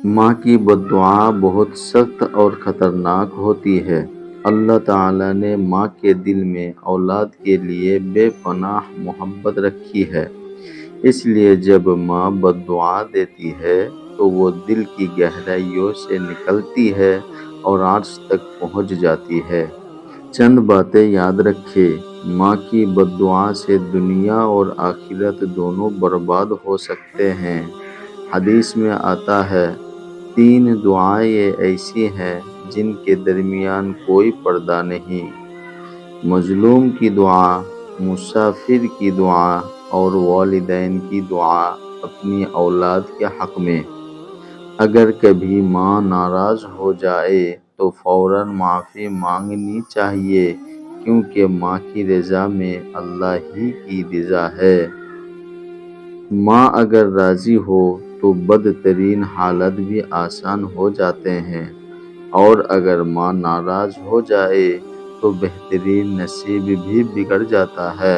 ماں کی بددعا بہت سخت اور خطرناک ہوتی ہے۔ اللہ تعالیٰ نے ماں کے دل میں اولاد کے لیے بے پناہ محبت رکھی ہے، اس لیے جب ماں بددعا دیتی ہے تو وہ دل کی گہرائیوں سے نکلتی ہے اور عرش تک پہنچ جاتی ہے۔ چند باتیں یاد رکھیں۔ ماں کی بددعا سے دنیا اور آخرت دونوں برباد ہو سکتے ہیں۔ حدیث میں آتا ہے، 3 دعائیں ایسی ہیں جن کے درمیان کوئی پردہ نہیں: مظلوم کی دعا، مسافر کی دعا اور والدین کی دعا اپنی اولاد کے حق میں۔ اگر کبھی ماں ناراض ہو جائے تو فوراً معافی مانگنی چاہیے، کیونکہ ماں کی رضا میں اللہ ہی کی رضا ہے۔ ماں اگر راضی ہو تو بدترین حالات بھی آسان ہو جاتے ہیں، اور اگر ماں ناراض ہو جائے تو بہترین نصیب بھی بگڑ جاتا ہے۔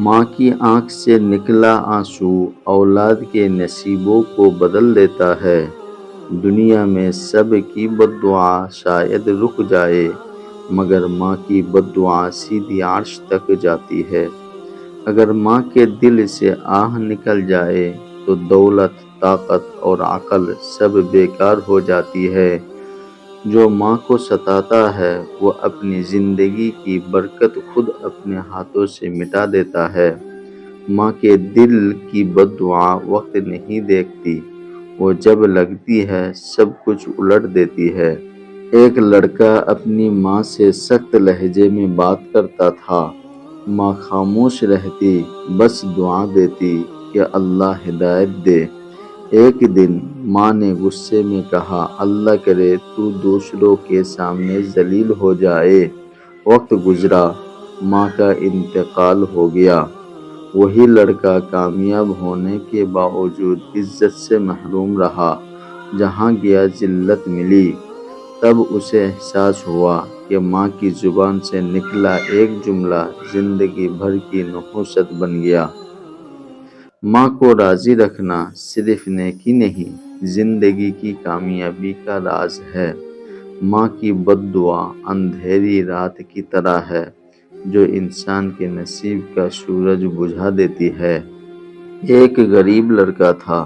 ماں کی آنکھ سے نکلا آنسو اولاد کے نصیبوں کو بدل دیتا ہے۔ دنیا میں سب کی بددعا شاید رک جائے، مگر ماں کی بددعا سیدھی عرش تک جاتی ہے۔ اگر ماں کے دل سے آہ نکل جائے تو دولت، طاقت اور عقل سب بیکار ہو جاتی ہے۔ جو ماں کو ستاتا ہے وہ اپنی زندگی کی برکت خود اپنے ہاتھوں سے مٹا دیتا ہے۔ ماں کے دل کی بددعا وقت نہیں دیکھتی، وہ جب لگتی ہے سب کچھ الٹ دیتی ہے۔ ایک لڑکا اپنی ماں سے سخت لہجے میں بات کرتا تھا۔ ماں خاموش رہتی، بس دعا دیتی کہ اللہ ہدایت دے۔ ایک دن ماں نے غصے میں کہا، اللہ کرے تو دوسروں کے سامنے ذلیل ہو جائے۔ وقت گزرا، ماں کا انتقال ہو گیا۔ وہی لڑکا کامیاب ہونے کے باوجود عزت سے محروم رہا۔ جہاں گیا ذلت ملی۔ تب اسے احساس ہوا کہ ماں کی زبان سے نکلا ایک جملہ زندگی بھر کی نحوست بن گیا۔ ماں کو راضی رکھنا صرف نیکی نہیں، زندگی کی کامیابی کا راز ہے۔ ماں کی بددعا اندھیری رات کی طرح ہے جو انسان کے نصیب کا سورج بجھا دیتی ہے۔ ایک غریب لڑکا تھا،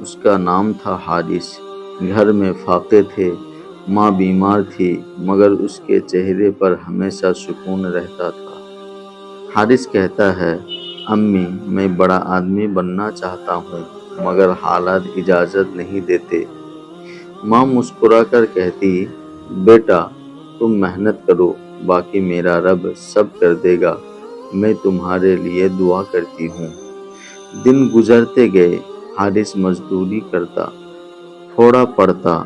اس کا نام تھا حارث۔ گھر میں فاقے تھے، ماں بیمار تھی، مگر اس کے چہرے پر ہمیشہ سکون رہتا تھا۔ حارث کہتا ہے، امی میں بڑا آدمی بننا چاہتا ہوں، مگر حالات اجازت نہیں دیتے۔ ماں مسکرا کر کہتی، بیٹا تم محنت کرو، باقی میرا رب سب کر دے گا، میں تمہارے لیے دعا کرتی ہوں۔ دن گزرتے گئے، حارث مزدوری کرتا، تھوڑا پڑھتا،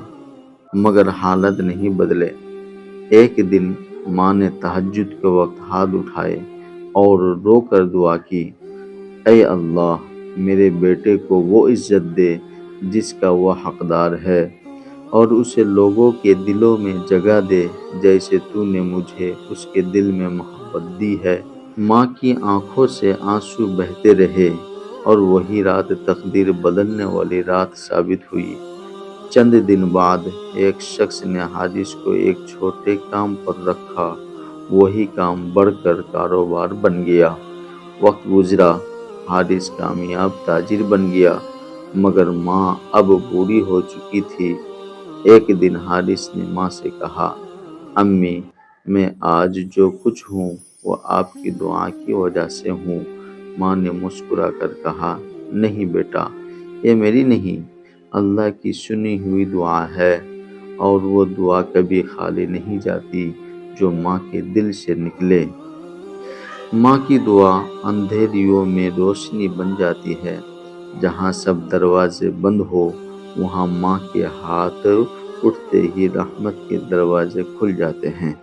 مگر حالت نہیں بدلے۔ ایک دن ماں نے تہجد کے وقت ہاتھ اٹھائے اور رو کر دعا کی، اے اللہ میرے بیٹے کو وہ عزت دے جس کا وہ حقدار ہے، اور اسے لوگوں کے دلوں میں جگہ دے جیسے تو نے مجھے اس کے دل میں محبت دی ہے۔ ماں کی آنکھوں سے آنسو بہتے رہے، اور وہی رات تقدیر بدلنے والی رات ثابت ہوئی۔ چند دن بعد ایک شخص نے حارث کو ایک چھوٹے کام پر رکھا، وہی کام بڑھ کر کاروبار بن گیا۔ وقت گزرا، حارث کامیاب تاجر بن گیا، مگر ماں اب بوڑھی ہو چکی تھی۔ ایک دن حارث نے ماں سے کہا، امی میں آج جو کچھ ہوں وہ آپ کی دعا کی وجہ سے ہوں۔ ماں نے مسکرا کر کہا، نہیں بیٹا، یہ میری نہیں، اللہ کی سنی ہوئی دعا ہے، اور وہ دعا کبھی خالی نہیں جاتی جو ماں کے دل سے نکلے۔ ماں کی دعا اندھیریوں میں روشنی بن جاتی ہے۔ جہاں سب دروازے بند ہو، وہاں ماں کے ہاتھ اٹھتے ہی رحمت کے دروازے کھل جاتے ہیں۔